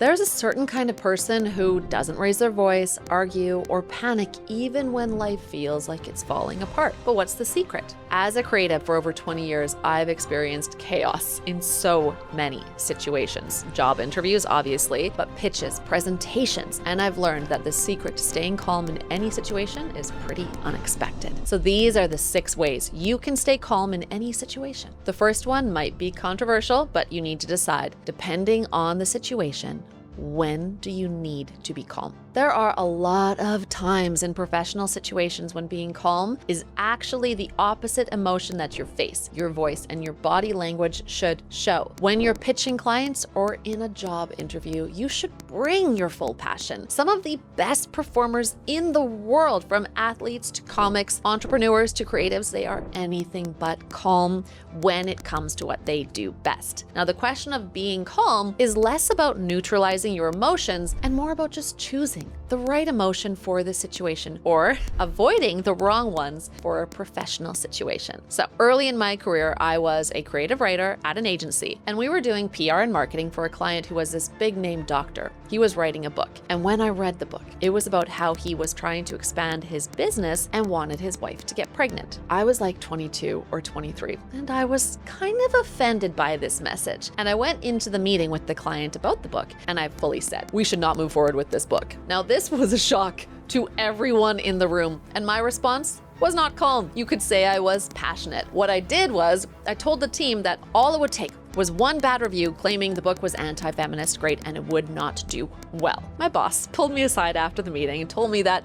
There's a certain kind of person who doesn't raise their voice, argue, or panic even when life feels like it's falling apart. But what's the secret? As a creative for over 20 years, I've experienced chaos in so many situations. Job interviews, obviously, but pitches, presentations, and I've learned that the secret to staying calm in any situation is pretty unexpected. So these are the 6 ways you can stay calm in any situation. The first one might be controversial, but you need to decide, depending on the situation, when do you need to be calm? There are a lot of times in professional situations when being calm is actually the opposite emotion that your face, your voice, and your body language should show. When you're pitching clients or in a job interview, you should bring your full passion. Some of the best performers in the world, from athletes to comics, entrepreneurs to creatives, they are anything but calm when it comes to what they do best. Now, the question of being calm is less about neutralizing your emotions and more about just choosing the right emotion for the situation or avoiding the wrong ones for a professional situation. So early in my career, I was a creative writer at an agency, and we were doing PR and marketing for a client who was this big name doctor. He was writing a book, and when I read the book, it was about how he was trying to expand his business and wanted his wife to get pregnant. I was like 22 or 23, and I was kind of offended by this message. And I went into the meeting with the client about the book, and I fully said, we should not move forward with this book. Now, this was a shock to everyone in the room, and my response was not calm. You could say I was passionate. What I did was I told the team that all it would take was one bad review claiming the book was anti-feminist, great, and it would not do well. My boss pulled me aside after the meeting and told me that,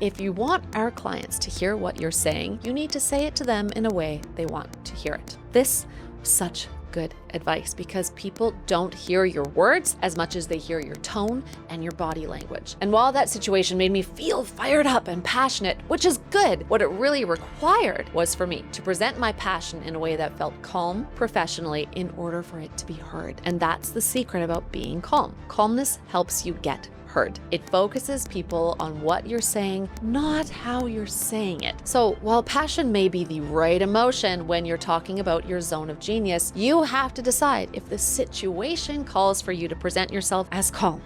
if you want our clients to hear what you're saying, you need to say it to them in a way they want to hear it. This was such good advice because people don't hear your words as much as they hear your tone and your body language. And while that situation made me feel fired up and passionate, which is good, what it really required was for me to present my passion in a way that felt calm professionally in order for it to be heard. And that's the secret about being calm. Calmness helps you get heard. It focuses people on what you're saying, not how you're saying it. So while passion may be the right emotion when you're talking about your zone of genius, you have to decide if the situation calls for you to present yourself as calm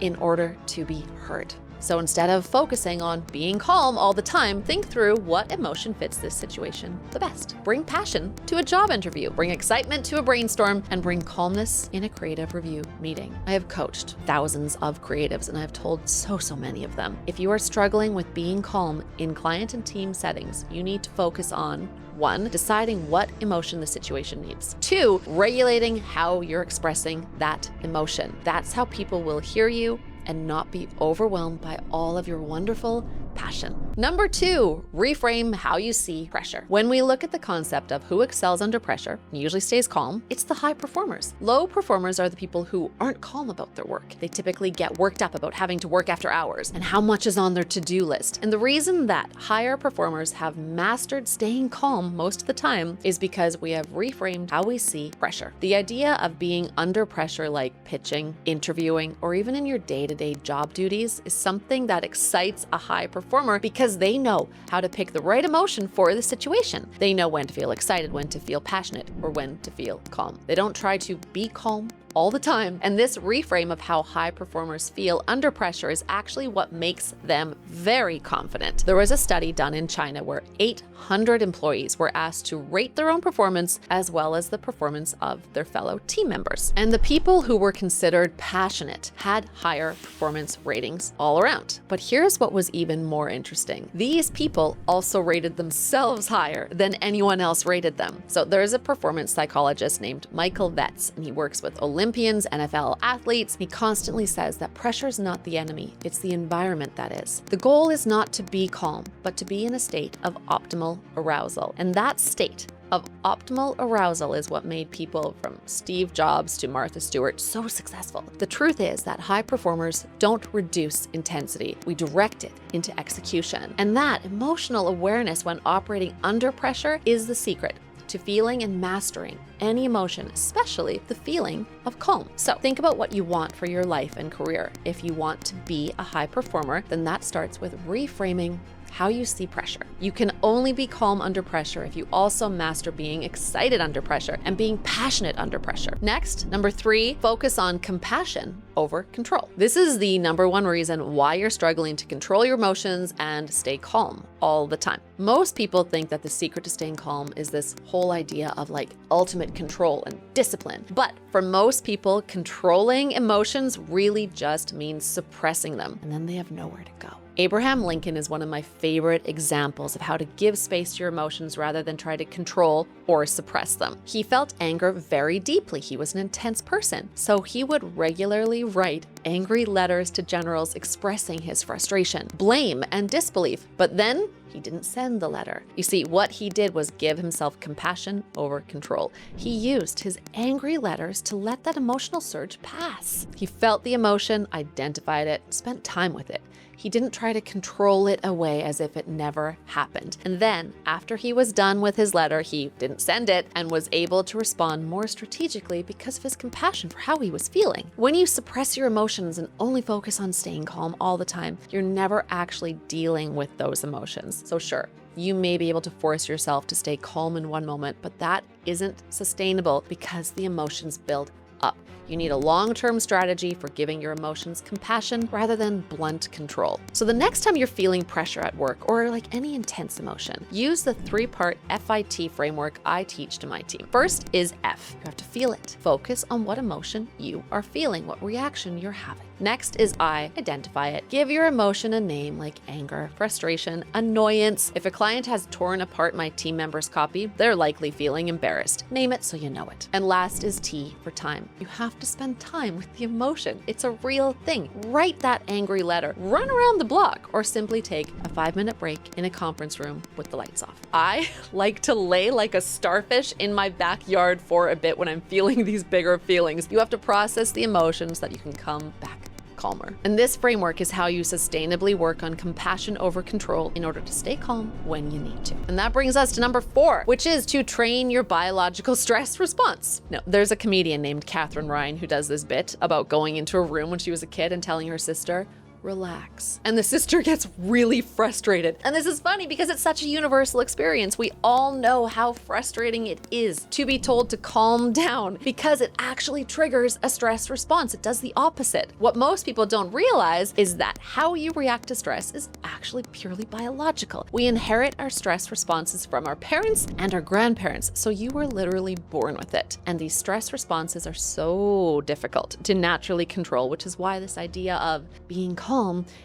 in order to be heard. So instead of focusing on being calm all the time, think through what emotion fits this situation the best. Bring passion to a job interview, bring excitement to a brainstorm, and bring calmness in a creative review meeting. I have coached thousands of creatives, and I've told so many of them, if you are struggling with being calm in client and team settings, you need to focus on 1, deciding what emotion the situation needs. 2, regulating how you're expressing that emotion. That's how people will hear you and not be overwhelmed by all of your wonderful passion. Number 2, reframe how you see pressure. When we look at the concept of who excels under pressure and usually stays calm, it's the high performers. Low performers are the people who aren't calm about their work. They typically get worked up about having to work after hours and how much is on their to-do list. And the reason that higher performers have mastered staying calm most of the time is because we have reframed how we see pressure. The idea of being under pressure, like pitching, interviewing, or even in your day-to-day job duties, is something that excites a high performer because they know how to pick the right emotion for the situation. They know when to feel excited, when to feel passionate, or when to feel calm. They don't try to be calm all the time. And this reframe of how high performers feel under pressure is actually what makes them very confident. There was a study done in China where 800 employees were asked to rate their own performance as well as the performance of their fellow team members. And the people who were considered passionate had higher performance ratings all around. But here's what was even more interesting. These people also rated themselves higher than anyone else rated them. So there's a performance psychologist named Michael Vetz, and he works with Olympians, NFL athletes. He constantly says that pressure is not the enemy, it's the environment that is. The goal is not to be calm, but to be in a state of optimal arousal. And that state of optimal arousal is what made people from Steve Jobs to Martha Stewart so successful. The truth is that high performers don't reduce intensity. We direct it into execution. And that emotional awareness when operating under pressure is the secret to feeling and mastering any emotion, especially the feeling of calm. So think about what you want for your life and career. If you want to be a high performer, then that starts with reframing how you see pressure. You can only be calm under pressure if you also master being excited under pressure and being passionate under pressure. Next, number 3, focus on compassion over control. This is the number 1 reason why you're struggling to control your emotions and stay calm all the time. Most people think that the secret to staying calm is this whole idea of like ultimate control and discipline. But for most people, controlling emotions really just means suppressing them, and then they have nowhere to go. Abraham Lincoln is one of my favorite examples of how to give space to your emotions rather than try to control or suppress them. He felt anger very deeply. He was an intense person, so he would regularly write angry letters to generals expressing his frustration, blame, and disbelief. But then he didn't send the letter. You see, what he did was give himself compassion over control. He used his angry letters to let that emotional surge pass. He felt the emotion, identified it, spent time with it. He didn't try to control it away as if it never happened. And then, after he was done with his letter, he didn't send it and was able to respond more strategically because of his compassion for how he was feeling. When you suppress your emotions and only focus on staying calm all the time, you're never actually dealing with those emotions. So sure, you may be able to force yourself to stay calm in one moment, but that isn't sustainable because the emotions build up. You need a long-term strategy for giving your emotions compassion rather than blunt control. So the next time you're feeling pressure at work or like any intense emotion, use the 3-part FIT framework I teach to my team. First is F. You have to feel it. Focus on what emotion you are feeling, what reaction you're having. Next is I. Identify it. Give your emotion a name like anger, frustration, annoyance. If a client has torn apart my team member's copy, they're likely feeling embarrassed. Name it so you know it. And last is T for time. You have to spend time with the emotion. It's a real thing. Write that angry letter, run around the block, or simply take a 5-minute break in a conference room with the lights off. I like to lay like a starfish in my backyard for a bit when I'm feeling these bigger feelings. You have to process the emotions so that you can come back calmer. And this framework is how you sustainably work on compassion over control in order to stay calm when you need to. And that brings us to number 4, which is to train your biological stress response. Now, there's a comedian named Catherine Ryan who does this bit about going into a room when she was a kid and telling her sister, relax. And the sister gets really frustrated. And this is funny because it's such a universal experience. We all know how frustrating it is to be told to calm down because it actually triggers a stress response. It does the opposite. What most people don't realize is that how you react to stress is actually purely biological. We inherit our stress responses from our parents and our grandparents, so you were literally born with it. And these stress responses are so difficult to naturally control, which is why this idea of being calm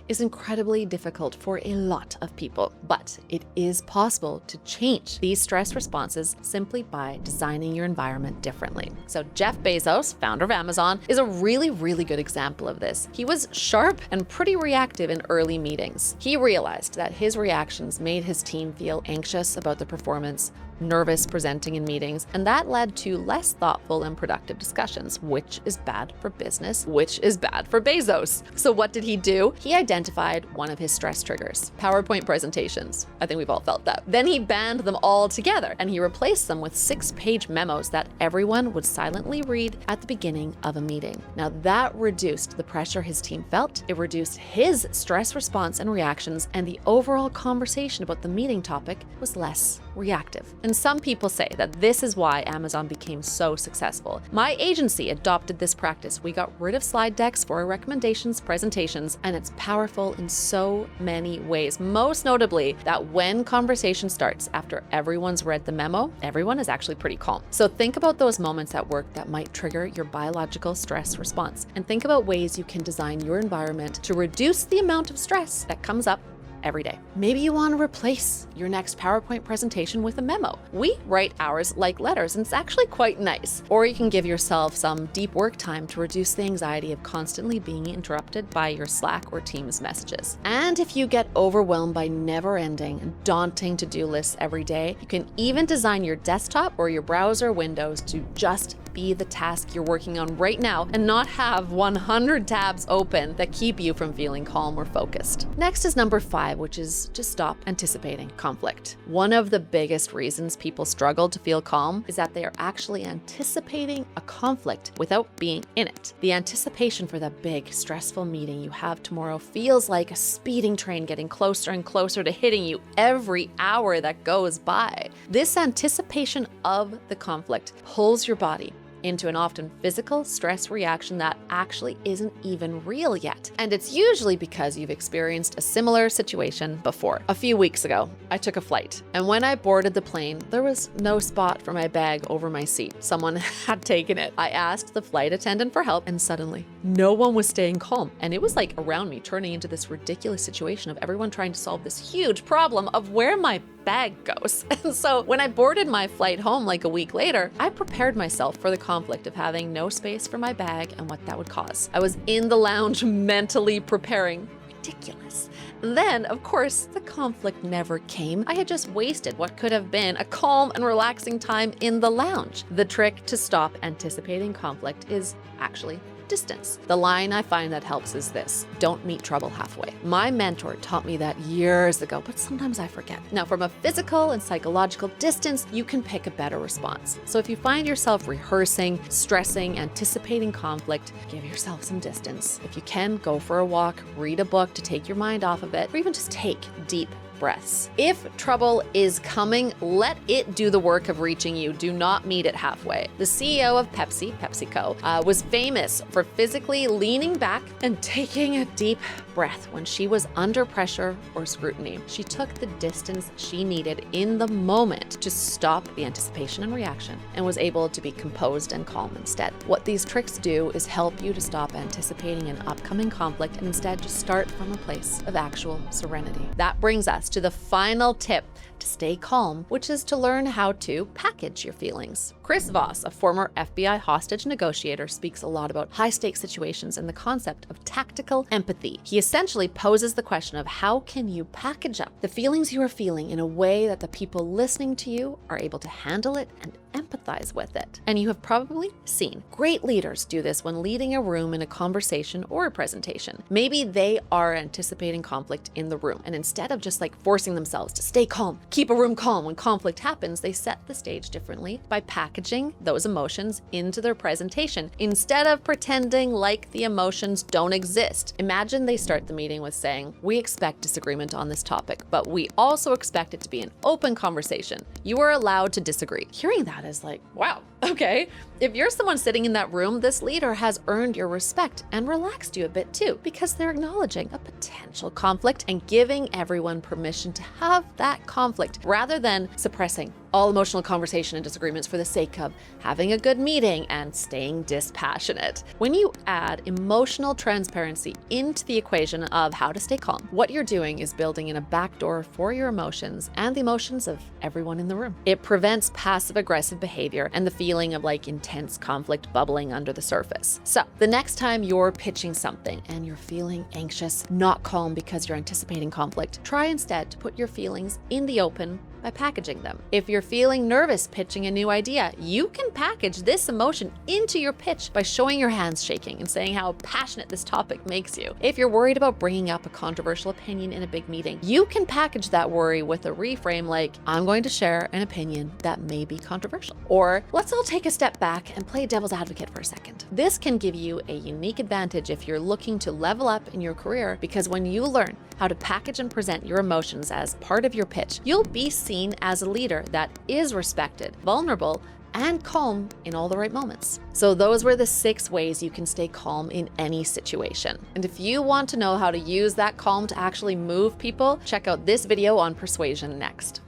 is incredibly difficult for a lot of people. But it is possible to change these stress responses simply by designing your environment differently. So Jeff Bezos, founder of Amazon, is a really good example of this. He was sharp and pretty reactive in early meetings. He realized that his reactions made his team feel anxious about the performance, nervous presenting in meetings, and that led to less thoughtful and productive discussions, which is bad for business, which is bad for Bezos. So what did he do? He identified one of his stress triggers, PowerPoint presentations. I think we've all felt that. Then he banned them all together and he replaced them with 6-page memos that everyone would silently read at the beginning of a meeting. Now that reduced the pressure his team felt, it reduced his stress response and reactions, and the overall conversation about the meeting topic was less reactive. And some people say that this is why Amazon became so successful. My agency adopted this practice. We got rid of slide decks for our recommendations, presentations, and it's powerful in so many ways. Most notably, that when conversation starts after everyone's read the memo, everyone is actually pretty calm. So think about those moments at work that might trigger your biological stress response, and think about ways you can design your environment to reduce the amount of stress that comes up every day. Maybe you want to replace your next PowerPoint presentation with a memo. We write ours like letters, and it's actually quite nice. Or you can give yourself some deep work time to reduce the anxiety of constantly being interrupted by your Slack or Teams messages. And if you get overwhelmed by never-ending and daunting to-do lists every day, you can even design your desktop or your browser windows to just be the task you're working on right now and not have 100 tabs open that keep you from feeling calm or focused. Next is number 5. 5, which is to stop anticipating conflict. One of the biggest reasons people struggle to feel calm is that they are actually anticipating a conflict without being in it. The anticipation for the big, stressful meeting you have tomorrow feels like a speeding train getting closer and closer to hitting you every hour that goes by. This anticipation of the conflict pulls your body into an often physical stress reaction that actually isn't even real yet. And it's usually because you've experienced a similar situation before. A few weeks ago, I took a flight, and when I boarded the plane, there was no spot for my bag over my seat. Someone had taken it. I asked the flight attendant for help, and suddenly, no one was staying calm. And it was like around me turning into this ridiculous situation of everyone trying to solve this huge problem of where my bag goes. And so when I boarded my flight home like a week later, I prepared myself for the conflict of having no space for my bag and what that would cause. I was in the lounge mentally preparing. Ridiculous. Then, of course, the conflict never came. I had just wasted what could have been a calm and relaxing time in the lounge. The trick to stop anticipating conflict is actually distance. The line I find that helps is this: don't meet trouble halfway. My mentor taught me that years ago, but sometimes I forget. Now, from a physical and psychological distance, you can pick a better response. So if you find yourself rehearsing, stressing, anticipating conflict, give yourself some distance. If you can, go for a walk, read a book to take your mind off of it, or even just take deep breaths. If trouble is coming, let it do the work of reaching you. Do not meet it halfway. The CEO of PepsiCo, was famous for physically leaning back and taking a deep breath when she was under pressure or scrutiny. She took the distance she needed in the moment to stop the anticipation and reaction, and was able to be composed and calm instead. What these tricks do is help you to stop anticipating an upcoming conflict and instead just start from a place of actual serenity. That brings us to the final tip to stay calm, which is to learn how to package your feelings. Chris Voss, a former FBI hostage negotiator, speaks a lot about high-stakes situations and the concept of tactical empathy. He essentially poses the question of how can you package up the feelings you are feeling in a way that the people listening to you are able to handle it and empathize with it. And you have probably seen great leaders do this when leading a room in a conversation or a presentation. Maybe they are anticipating conflict in the room, and instead of just like forcing themselves to stay calm, keep a room calm when conflict happens, they set the stage differently by packaging those emotions into their presentation instead of pretending like the emotions don't exist. Imagine they start the meeting with saying, "We expect disagreement on this topic, but we also expect it to be an open conversation. You are allowed to disagree." Hearing that is like, wow, okay. If you're someone sitting in that room, this leader has earned your respect and relaxed you a bit too, because they're acknowledging a potential conflict and giving everyone permission to have that conflict rather than suppressing all emotional conversation and disagreements for the sake of having a good meeting and staying dispassionate. When you add emotional transparency into the equation of how to stay calm, what you're doing is building in a backdoor for your emotions and the emotions of everyone in the room. It prevents passive-aggressive behavior and the feeling of like intense conflict bubbling under the surface. So the next time you're pitching something and you're feeling anxious, not calm because you're anticipating conflict, try instead to put your feelings in the open by packaging them. If you're feeling nervous pitching a new idea, you can package this emotion into your pitch by showing your hands shaking and saying how passionate this topic makes you. If you're worried about bringing up a controversial opinion in a big meeting, you can package that worry with a reframe like, "I'm going to share an opinion that may be controversial." Or, "Let's all take a step back and play devil's advocate for a second." This can give you a unique advantage if you're looking to level up in your career, because when you learn how to package and present your emotions as part of your pitch, you'll be seen as a leader that is respected, vulnerable, and calm in all the right moments. So those were the 6 ways you can stay calm in any situation. And if you want to know how to use that calm to actually move people, check out this video on persuasion next.